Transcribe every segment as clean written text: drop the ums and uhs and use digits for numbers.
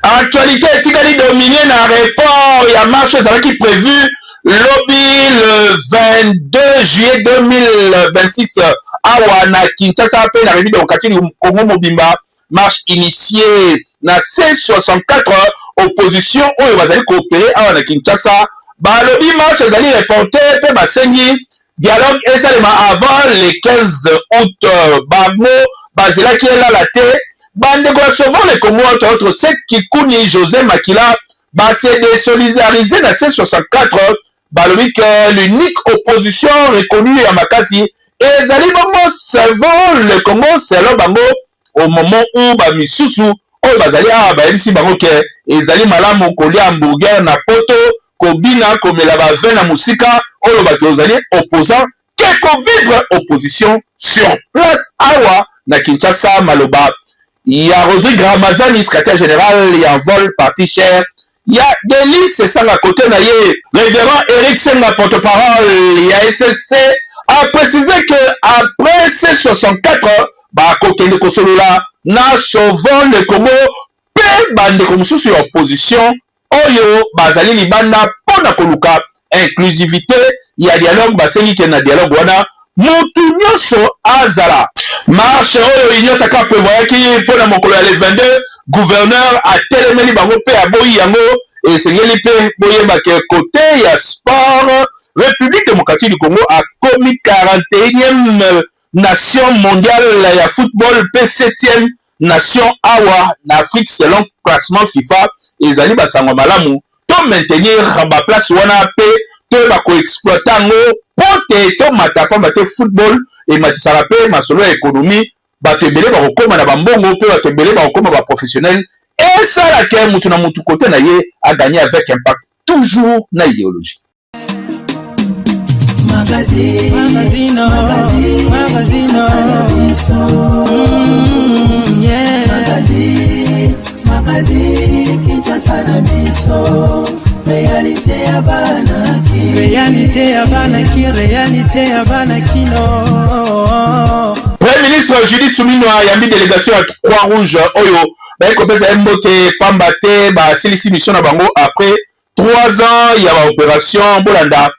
Actualité etikali dominé na report ya marche ezalaki prévu lobby le 22 juillet 2026 awa na Kinshasa pe na République démocratique du Congo mobimba. Marche initiée na C64 opposition oyo bazali coopérer awa na Kinshasa. Balobi marche ezali reporté pe basengi dialogue esalema avant le 15 août. Bango bazelaki elala te bandeko ya Sauvons le Congo entre autres Seth Kikuni José Makila se désolidariser na C64 balobi que l'unique opposition reconnue ya makasi ezali bongo Sauvons le Congo selon bango au moment où bamisusu oyo bazali awa bayebisi bango ke ezali malamu kolia hamburger na poto kobina komela bave na musika oyo bato ozali opposant ke kovivre opposition sur place awa na Kinshasa maloba. Il y a Rodrigue Ramazani, secrétaire général, il y a Vol, parti cher. Il y a Delis, c'est ça à côté, révérend Eric Senga, porte-parole, il y a SSC, a précisé que après ces 64, bah, côté de Kosolola, na Sauvons le Congo, pe bande comme sous opposition, oyo, bazali libanda, pona koluka, inclusivité, il y a dialogue, bah, c'est ni qu'il y a dialogue, wana, mutu nyonso azala. Marche oyo inyosaka prévoyaki mpona mokolo ya le 22 gouverneur atelemeli bango pe aboyi yango esengeli pe boyeba ke côté ya sport République démocratique du Congo akomi 41e nation mondiale ya football pe 7e nation awa na Afrique selon classement FIFA ezali basango malamu to maintenir ba place wana pe to ba ko exploiter ngo pote to matapa bate football et matisara pe masolo ya économie bato ebele bakokoma na bambongo pe bato ebele bakokoma ba professionnel et ça la ke mutu na mutu côté na ye a gagné avec impact toujours na idéologie. Réalité ya banaki no. Premier ministre Judith Suminwa yambi délégation à Croix-Rouge oyo baye kopesa mbote pamba te ba silisi mission na bango après 3 ans ya ba opération bolanda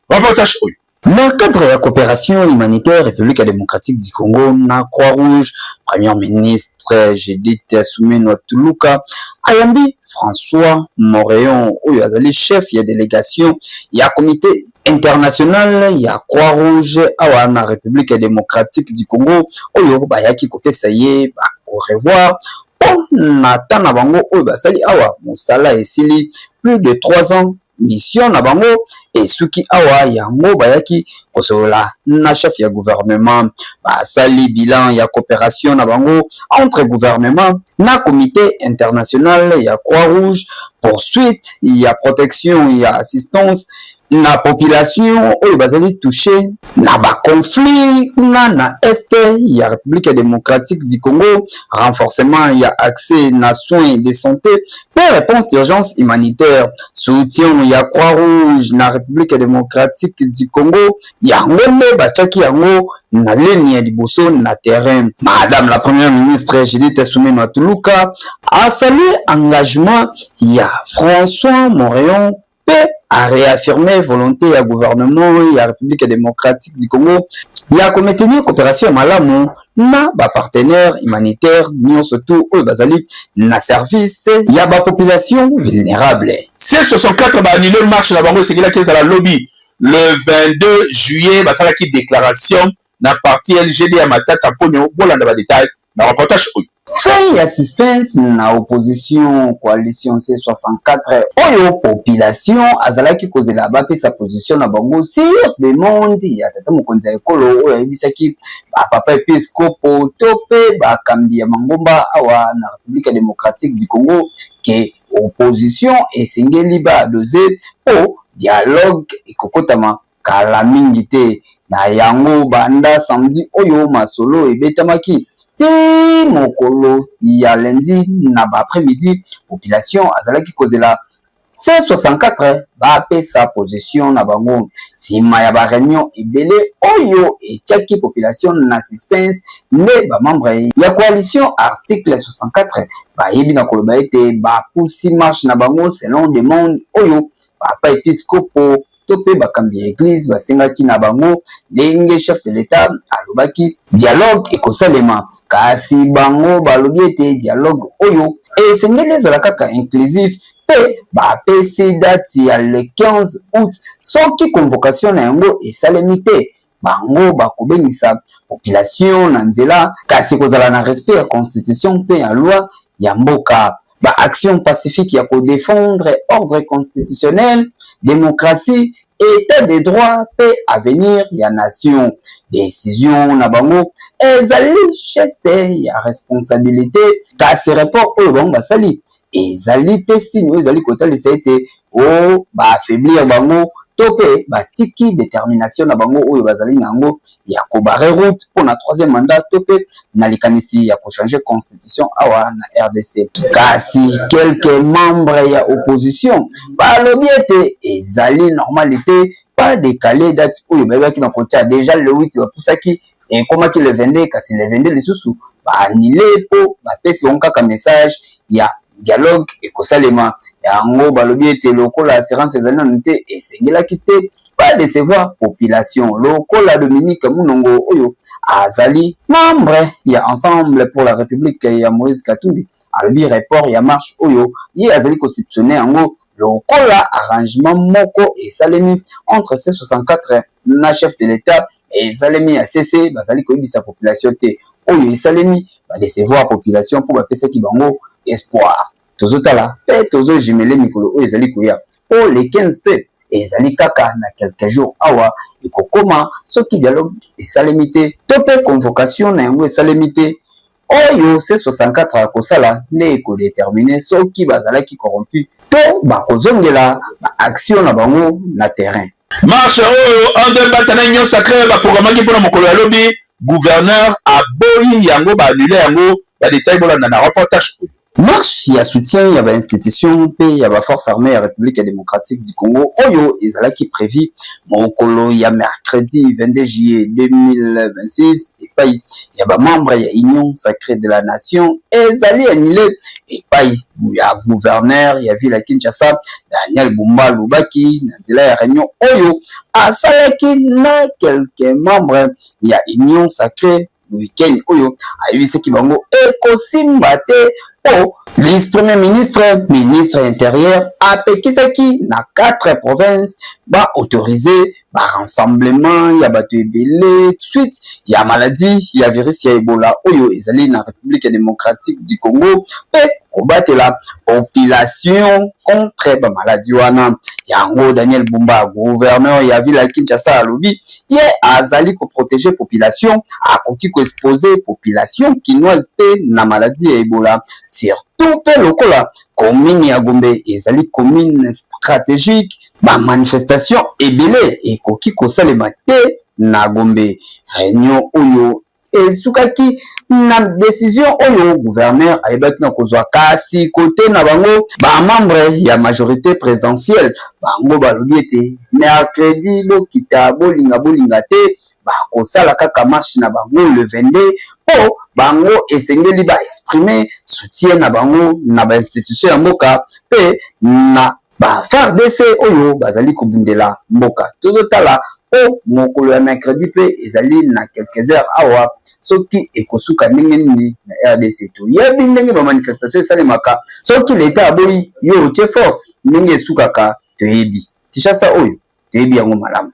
reportage oyo. Dans le cadre de la coopération humanitaire République démocratique du Congo na Croix-Rouge, Premier ministre Judith Suminwa Tuluka ayambi François Moréon oyo azali chef ya délégation ya comité international ya Croix-Rouge awa na République démocratique du Congo oyo bayaki kopesa ye ba au revoir na tana bango oyo basali awa mosala esili plus de 3 ans mission na bango et suki awa yango bayaki kosolola na chef ya gouvernement basali bilan ya coopération na bango entre gouvernement na comité international ya Croix-Rouge poursuite ya protection ya assistance na population oyo bazali touché na ba conflit na est ya République démocratique du Congo renforcement ya accès na soins de santé pour réponse d'urgence humanitaire soutien ya Croix-Rouge na République démocratique du Congo yango nde bachaki yango na ligne ya liboso na terrain. Madame la première ministre Judith Suminwa Tuluka a salué engagement ya François Moréon a réaffirmé volonté à gouvernement et à République démocratique du Congo ya ko maintenir coopération malamu na ba partenaires humanitaires non surtout au bazali na service ya ba population vulnérable. C64 ba annulé marche na bango sekila keza la lobby le 22 juillet basala ki déclaration na parti LGD ya matata ponyo bolanda ba détail na reportage oyo. Fait ya suspense na opposition coalition C64 oyo population azalaki kozela bape sa position na bango sur demande ya tata mokonzi ya ekolo oyo ayebisaki papa episcopo to pe bakambi ya mangomba awa na République démocratique du Congo ke opposition esengeli badoze po dialogue ekokotama kala mingi te na yango banda samedi oyo masolo ebetamaki ti mokolo ya lundi na ba après-midi population azalaki kozela C64 bapesa position na bango sima ya ba réunion ebele oyo etiaki population na suspense nde bamembre ya coalition article 64 bayebi na koloba ete bapusi marche na bango selon demande oyo papa episcopo to pe bakambi ya église basengaki na bango ndenge chef de l'état alobaki dialogue ekosalema kasi bango balobi ete dialogue oyo esengeli ezala kaka inclusif pe bapesi date ya le 15 août soki convocation na yango esalemi te bango bakobengisa population na nzela kasi kozala na respect ya constitution mpe ya loi ya mboka ba action pacifique ya kodéfendre ordre constitutionnel démocratie état de droit pe avenir ya nation décision na bango ezali geste ya responsabilité kasi report oyo bango basali ezali te signe oyo ezali kotalisa ete o baaffaiblir bango to pe batiki détermination na bango oyo bazali nango ya kobare route pour na troisième mandat to pe na likanisi ya kochanger constitution awa na RDC kasi quelques membres ya opposition balobi ete ezali normalité pas décaler date oyo bayebaki na kotia déjà le 8 bapusaki ekomaki le 22 kasi le 22 lisusu baanile po bapesi bango kaka message ya dialogue ekosalema yango balobi ete lokola assurance ezali nanu te esengelaki te pas décevoir population lokola Dominique Munongo oyo azali membre ya ensemble pour la république ya Moïse Katumbi alobi report ya marche oyo ye azali constitutionné yango lokola arrangement moko esalemi entre C64 na chef de l'état esalemi ya CC bazali koyebisa population te oyo esalemi ba décevoir population pour bapesaki bango espoir tozotala pe tozo jimele mikolo oyo ezali koya po le 15 pe ezali kaka na quelques jours awa ekokoma soki dialogue esalemi te to pe convocation na yango esalemi te oyo C64 akosala nde ekodétermine soki bazalaki corrompu to bakozongela baaction na bango na terrain marche oyo ande batana union sacré baprogramaki mpona mokolo ya lobi gouverneur aboyi yango baannule yango badetail bolanda na reportage oyo marche ya soutien ya ba institution pe ya ba force armée ya République démocratique du Congo oyo ezalaki prévu mokolo ya mercredi 22 juillet 2026 epai ya ba membre ya union sacrée de la nation ezali annulé epai ya gouverneur ya ville ya Kinshasa Daniel Bumba Lubaki na nzela ya réunion oyo asalaki na quelques membres ya union sacrée week-end oyo ayebisaki bango ekosimba te po vice-premier ministre, ministre intérieur apekisaki na 4 provinces ba autorisé ba rassemblement ya bato ebele suite ya maladie ya virus ya Ebola oyo ezali na République démocratique du Congo pe kobatela population contre ba maladie wana yango Daniel Bumba gouverneur ya ville ya Kinshasa alobi ye azali ko protéger population akoki ko exposer population kinoise te na maladie ya Ebola surtout pe lokola commune ya Gombe ezali commune stratégique ba manifestation ebele ekoki kosalema te na Gombe réunion oyo ezukaki na décision oyo gouverneur ayebaki na kozwa kasi kote na bango ba membre ya majorité présidentielle bango balobi ete mercredi lokita bolinga te bakosala kaka marche na bango le 22 po bango esengeli ba exprimer soutien na bango na ba institution ya mboka pe na ba FARDC oyo bazali kobundela mboka tozotala o mokolo ya mercredi pe ezali na quelques heures awa soki ekosuka ndenge nini na RDC to yebi ndenge ba manifestation esalemaka soki l'État aboyi yo tie force ndenge esukaka toyebi Kinshasa oyo toyebi yango malamu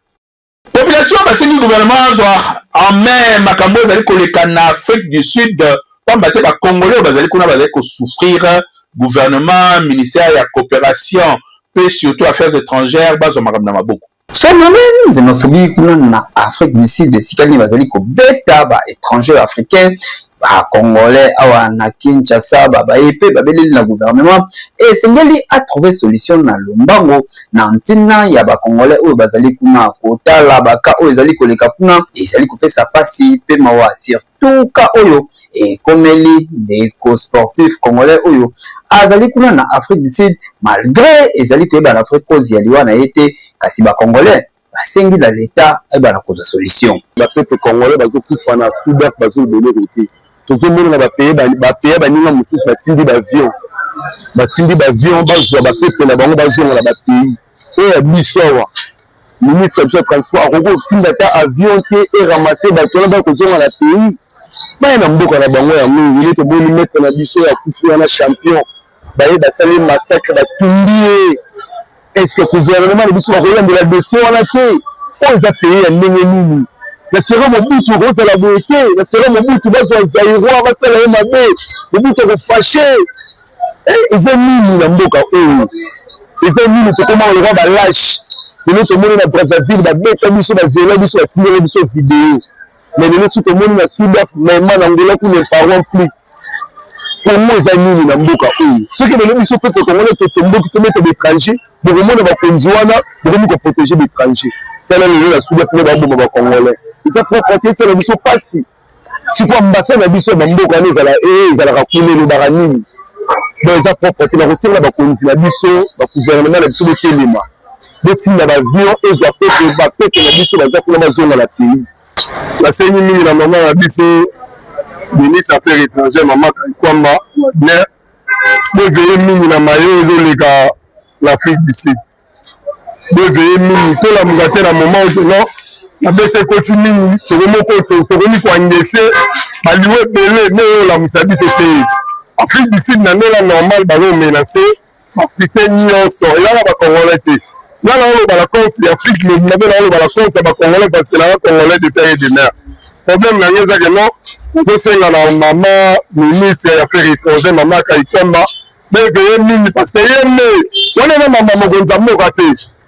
population basengi gouvernement zwa en main makambo ezali koleka na Afrique du Sud pamba te bakongolais bazali kuna bazali kosouffrir gouvernement ministère ya coopération pe surtout affaires étrangères bazwa makambo na maboko phénomène xénophobie kuna na Afrique du Sud esikani bazali kobeta ba étrangers africains Congolais awa na Kinshasa bayepe babeleli na gouvernement et sengeli a trouvé solution na lombango na ntina ya ba Congolais oyo bazali kuna kotala baka oyo ezali koleka kuna ezali kopesa pasi pe mawa surtout ka oyo komeli des sportifs congolais oyo azali kuna na Afrique du Sud malgré ezali koyeba na Afrique cause ya liwa na yete kasi ba Congolais basengi na l'état eba na cause solution ba peuple congolais bazokufa na Soudan bazobele rete tozomona na bapays baninga mosusu batindi bavion bazwa bapepe na bango bazonga na bapays oyo ya biso awa ministre ya transport akoki kotinda ata avion te eramase bato wana bakozonga na pays baya na mboka na bango ya mingi ile toboni maître na biso ya kufi wana champion baye basali massacre batumbi ye est-ce que gouvernement na biso bakoyambela dossier wana te oyo eza pays ya ndenge nini nasera Mobutu kozala boye te nasera Mobutu bazwa Zaïrois basala ye mabe Mobutu akofashe eza nini na mboka oyo eza nini tokoma oleka balâche lelo tomoni na Brazzaville babeta biso baviola biso batindela biso video mais lelo si tomoni na Sudaf mema na Angola kuna parent plus comment eza nini na mboka oyo soki lelo biso mpe tokongole totomboki tometa d'étranger bokomona bakonzi wana bokomi koprotéger d'étranger tala lelo na Sudaf mpe baboma bacongolais eza propreté esala biso pasi sikoyo ambasade na biso ya bamboka wana ezalaka kuna elobaka nini donc eza propreté na kosenga bakonzi na biso bagouvernement na biso botelema botinda bavion ezwa bapepe na biso baza kuna bazonga na pays basengi mingi na mama na biso ministre affaires étrangères mama Kaikwamba Wagner boveye mingi na mayo ezoleka l'Afrique du Sud boveye mingi tolamuka te na moment otono babese ekoti mingi tokomi koangese baliwe ebele me oyolamwisa biso te Afrique du Sud na ndela normal bazomenase africain nyonso ezaka bacongolais te ngana oloba na compte ya Afrique nabe na oloba na compte ya bacongolais parce que nanga congolais de père et de mère problème na nge ezake non ozosenga na mama ministre ya affaires étrangères mama Kaikwamba beveye mingi parce que ye nde wana eza mama mokonzi ya mboka te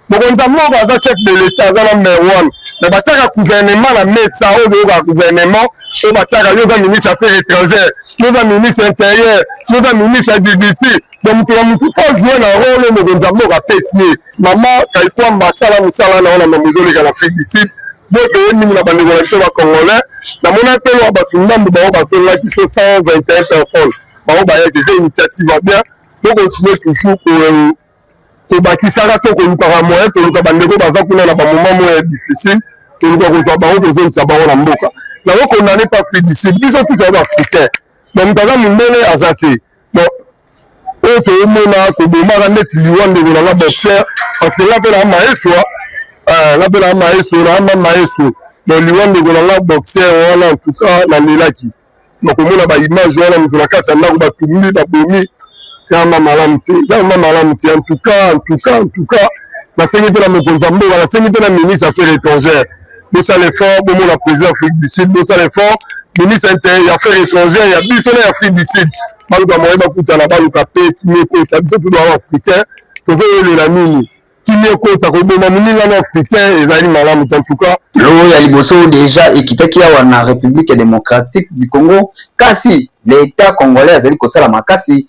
mokonzi ya mboka aza chef de l'état aza na maire wana mais batiaka gouvernement na mesa oyo boyoka gouvernement oyo batiaka yo oza ministre ya affaires étrangères yo oza ministre intérieur yo oza ministre agriculture donc moto na motu fo joue na role oyo mokonzi ya mboka apesi ye mama Kaikwamba asala mosala wana wana mama ezoleka na Afrique du Sud boveye mingi na bandeko na biso bacongolais namona te loa bato ndambo bango basololaki so 121 personnes bango bayaki eza initiative ya bien bokontinue toujours tobakisaka to kolukaka moyen toluka bandeko baza kuna na bamoment moya difficile toluka kozwa bango tozongisa bango na mboka nango kondane pa Afrique du Sud biso tuti aza africain donc moto aza mondele aza te donc oyo toyomona kobomaka ndeti liwa ndeko nanga boxer parce que nga mpe naa maeswa nga mpe naa maeso naama maeso donc liwa ndeko nanga boxer wana en tout cas nalelaki nakomona baimage wana moto na kati ya ndako batumbi babomi yama malamu te yama malamu te en tout cas nasengi mpe na mokonzi ya mboka nasengi mpe na ministre affaires étrangères bosala effort bomona président Afrique du Sud bosala effort ministre ya affaires étrangères ya biso na Afrique du Sud baluka moye bakutana baluka mpe kimi ekota biso tudo wana africain tozoyelela nini kimi ekota koboma moninga na africain ezali malamu te en tout cas loyo ya liboso deja ekitaki awa na République démocratique du Congo kasi l'état congolais azali kosala makasi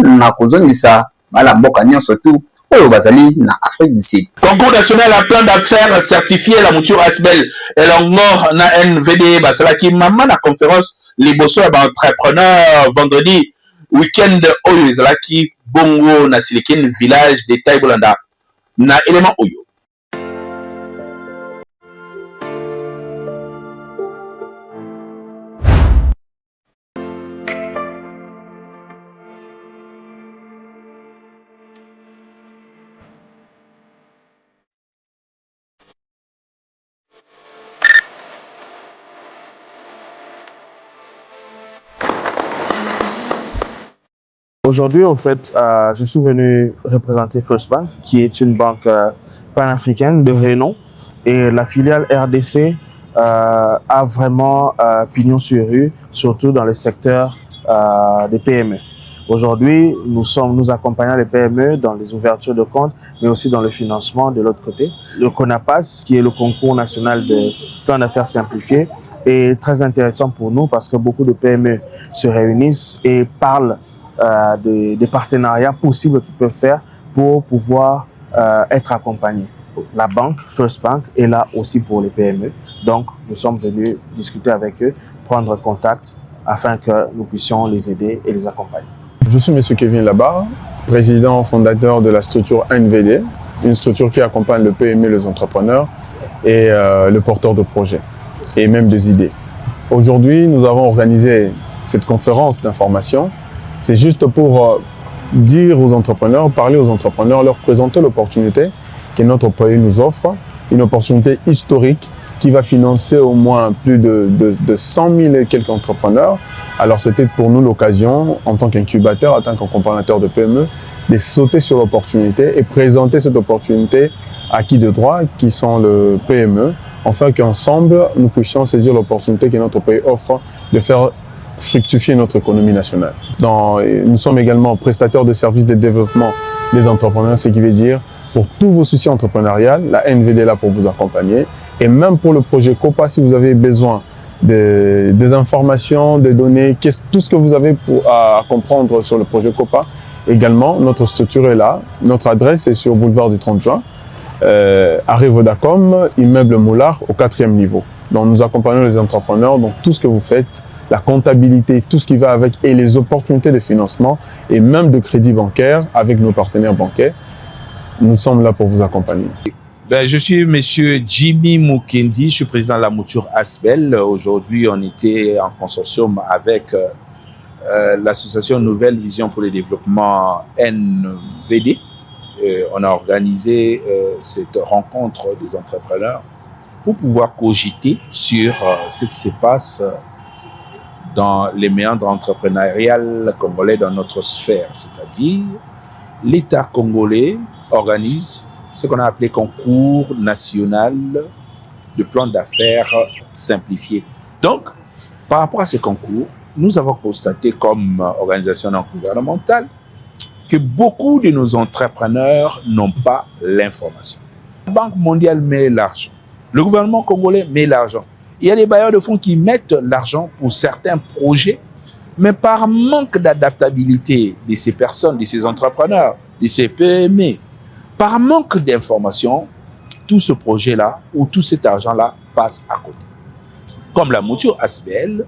na kozongisa bala mboka nyonso tu oyo bazali na Afrique du Sud. Concours national à plan d'affaires certifié la mouture Asbel et l'ongor na NVD basalaki mama na conférence liboso ya ba entrepreneur vendredi week-end oyo ezalaki bongo na Silikine village de Taibolanda na élément oyo. Aujourd'hui, en fait, je suis venu représenter First Bank, qui est une banque panafricaine de renom. Et la filiale RDC a vraiment pignon sur rue, surtout dans le secteur des PME. Aujourd'hui, nous accompagnons les PME dans les ouvertures de comptes, mais aussi dans le financement de l'autre côté. Le CONAPAS, qui est le concours national de plan d'affaires simplifié, est très intéressant pour nous parce que beaucoup de PME se réunissent et parlent des partenariats possibles qu'ils peuvent faire pour pouvoir être accompagnés. La banque, First Bank, est là aussi pour les PME. Donc, nous sommes venus discuter avec eux, prendre contact afin que nous puissions les aider et les accompagner. Je suis M. Kevin Labarre, président fondateur de la structure NVD, une structure qui accompagne le PME, les entrepreneurs et le porteur de projets et même des idées. Aujourd'hui, nous avons organisé cette conférence d'information. C'est juste pour dire aux entrepreneurs, parler aux entrepreneurs, leur présenter l'opportunité que notre pays nous offre, une opportunité historique qui va financer au moins plus de 100 000 et quelques entrepreneurs. Alors c'était pour nous l'occasion, en tant qu'incubateur, en tant qu'accompagnateur de PME, de sauter sur l'opportunité et présenter cette opportunité à qui de droit, qui sont le PME, afin qu'ensemble, nous puissions saisir l'opportunité que notre pays offre de faire fructifier notre économie nationale. Nous sommes également prestataires de services de développement des entrepreneurs, ce qui veut dire pour tous vos soucis entrepreneuriaux, la NVD est là pour vous accompagner. Et même pour le projet COPA, si vous avez besoin des informations, des données, tout ce que vous avez à comprendre sur le projet COPA, également, notre structure est là. Notre adresse est sur boulevard du 30 juin, à Vodacom, immeuble Moulard, au 4e niveau. Donc nous accompagnons les entrepreneurs dans tout ce que vous faites, la comptabilité, tout ce qui va avec, et les opportunités de financement et même de crédit bancaire avec nos partenaires bancaires. Nous sommes là pour vous accompagner. Je suis Monsieur Jimmy Mukendi, je suis président de la mouture Asbel. Aujourd'hui, on était en consortium avec l'association Nouvelle Vision pour le Développement NVD. On a organisé cette rencontre des entrepreneurs pour pouvoir cogiter sur ce qui se passe dans les méandres entrepreneuriales congolais dans notre sphère. C'est-à-dire, l'État congolais organise ce qu'on a appelé concours national de plan d'affaires simplifié. Donc, par rapport à ces concours, nous avons constaté comme organisation non gouvernementale que beaucoup de nos entrepreneurs n'ont pas l'information. La Banque mondiale met l'argent. Le gouvernement congolais met l'argent. Il y a des bailleurs de fonds qui mettent l'argent pour certains projets, mais par manque d'adaptabilité de ces personnes, de ces entrepreneurs, de ces PME, par manque d'information, tout ce projet-là ou tout cet argent-là passe à côté. Comme la mouture Asbel,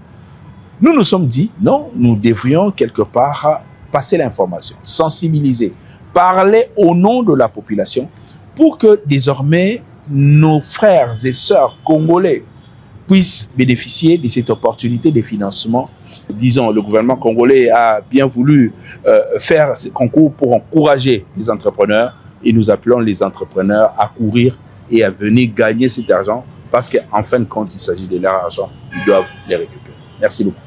nous nous sommes dit, non, nous devrions quelque part passer l'information, sensibiliser, parler au nom de la population pour que désormais nos frères et sœurs congolais puissent bénéficier de cette opportunité de financement. Disons, le gouvernement congolais a bien voulu faire ce concours pour encourager les entrepreneurs et nous appelons les entrepreneurs à courir et à venir gagner cet argent parce qu'en fin de compte, il s'agit de leur argent, ils doivent les récupérer. Merci beaucoup.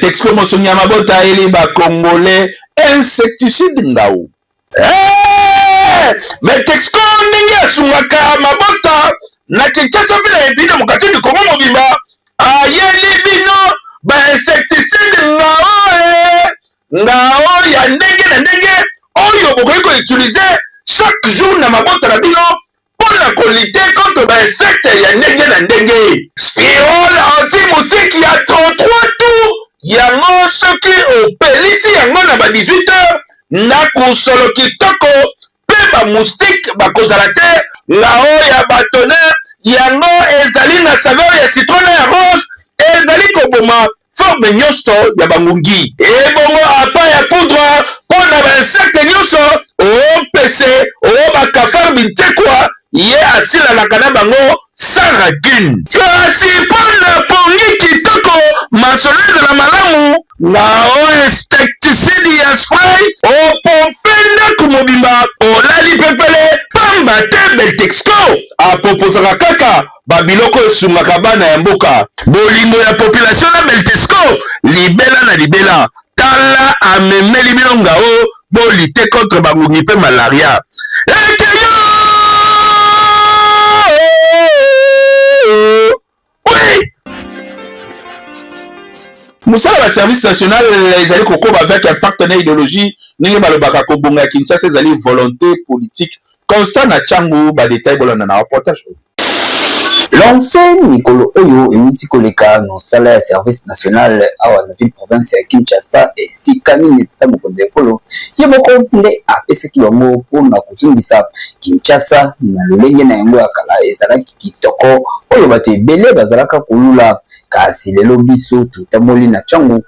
Texto Mosonya Mabota ili ba Congolais insecticide ngao. Mais texto ninge sungaka Mabota na Kinshasa bila epina mukati du Congo mobimba. Ayeli bino ba insecticide ngao ya ndenge na ndenge oyo bokoki ko utiliser chaque jour na Mabota na bino pour la lutter contre ba insectes ya ndenge na ndenge. Spiol anti-moustique ya 33 tours. Yango soki opelisi yango na ba 18h na kusolo kitoko pe ba moustique bakozala te ngao ya batonner yango ezali na saveur ya citron ya rose ezali koboma forme nyonso ya bangungi ebongo apa ya poudre mpona ba insecte nyonso opese bakafar bintekwa ye asilalaka na bango sans rancune kasi mpona pongi kitoko masolo ezala malamu ngao insecticide ya spray opompe ndako mobimba olali pepele pamba te Beltexco aproposaka kaka babiloko esungaka bana ya mboka bolingo ya population na Beltexco libela na libela tala amemeli bino ngao bolite contre bangungi mpe malaria ekeyo Oui! Moussala la service national les alliés Kokoba avec un partenaire idéologie n'engé balobaka kobonga Kinshasa les alliés volonté politique constant na changu ba détail bolanda na reportage. Lancé Mikolo Oyo et outil koleka no sala service national awa na ville province ya Kinshasa et sikani ni tamu konze kolo yeboko nde apesa ki wango pona kuzungisa Kinshasa na lolenge na yango akala ezalaki kitoko oyo bato ebele bazalaka kulula kasi lelo biso tutamoli na changu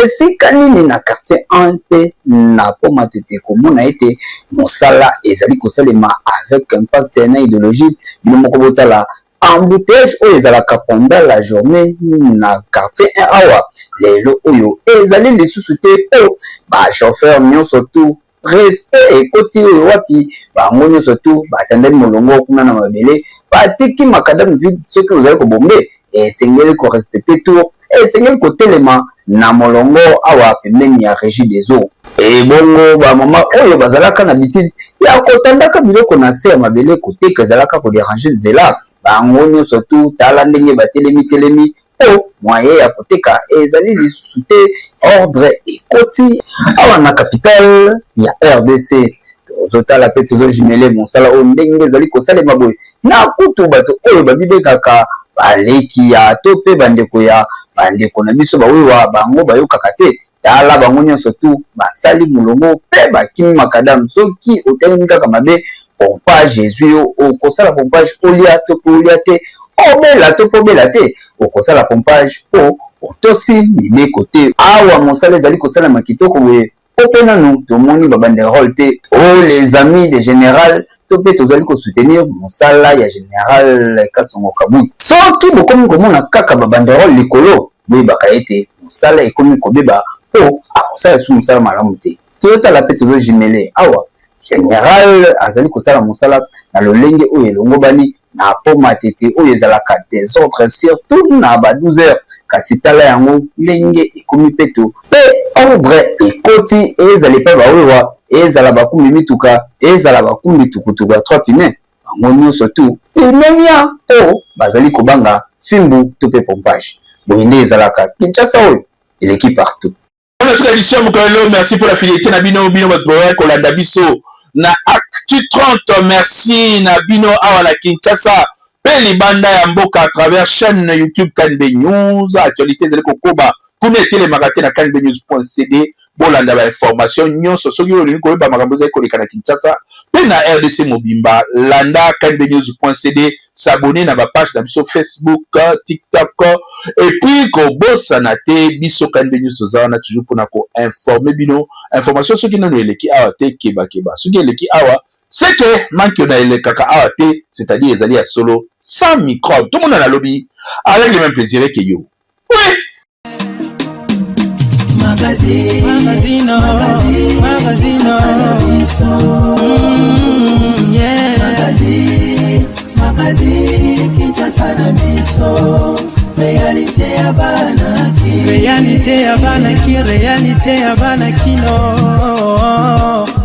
esikani ni na quartier 1 pe na poma tete komona ete mosala ezali kosalema avec impact na idéologie bilomoko botala embouteillage oyo ezalaka pendant la journée na quartier 1 awa lelo oyo ezali lisusu te po ba chauffeur nyonso tu respect ekoti oyo wapi bango nyonso tu batandeli molongo kuna na mabele batiki makadam vide soki ozali kobombe esengeli korespecte tour esengeli kotelema na molongo awa pembeni ya régie des eaux ebongo bamama oyo bazalaka na bitide ya kotandaka biloko na se ya mabele koteka ezalaka kodéranger nzela bango nyonso tu tala ndenge batelemi o moyen ya koteka ezali lisusu te ordre ekoti awa na capitale ya RDC tozotala pe tozojimele mosala oyo ndenge ezali kosalema boye na kutu bato oyo babibekaka baleki ya to pe bandeko ya bandeko na biso bawewa bango bayokaka te tala bango nyonso tu basali mulongo pe bakimi makadamu soki otelemi kaka mabe pompage Jésus au kosala pompage olia to olia te obela to obela te au kosala pompage po otosi mine côté awa mosala ezali kosala makitoko we opena nous tomoni babanderole te oh les amis de général to pe tozali ko soutenir mosala ya général Kasongo Kabuki soki bokomi komona kaka babanderole likolo we bakaete mosala ekomi kobeba po akosala su mosala malamu te totala pe tozo jimele awa général azali kosala mosala na lolenge oyo elongo bani na poma tete oyo ezalaka des autres surtout na ba 12h kasi tala yango lenge ekomi peto pe ordre ekoti ezali pe bawewa ezala bakumbi mituka ezala bakumbi tukutuku ya 3 pine bango nyonso tu ememia o bazali kobanga fimbu to pe pompage boyinde ezalaka Kinshasa oyo eleki partout. Merci pour la fidélité na bino votre projet kolanda biso na Actu 30 merci na bino awa na Kinshasa pe libanda ya mboka à travers chaîne YouTube Kanbe News actualité zeli kokoba kuna telemaka te na kanbenews.cd bolanda ba information nyonso soki olingi koyeba makambo zali koleka na Kinshasa pe na RDC mobimba landa kanbenews.cd s'abonner na ba page na biso Facebook TikTok et puis ko bossa na te biso Kanbe News ozana toujours pour na ko informer bino information soki nano eleki awa te keba soki eleki awa c'est que manque na elekaka awa te c'est-à-dire ezali ya solo sans microbe tout le monde a lobby avec le même plaisir que yo oui. Magazine, Kinshasa na biso réalité ya banaki réalité ya banaki no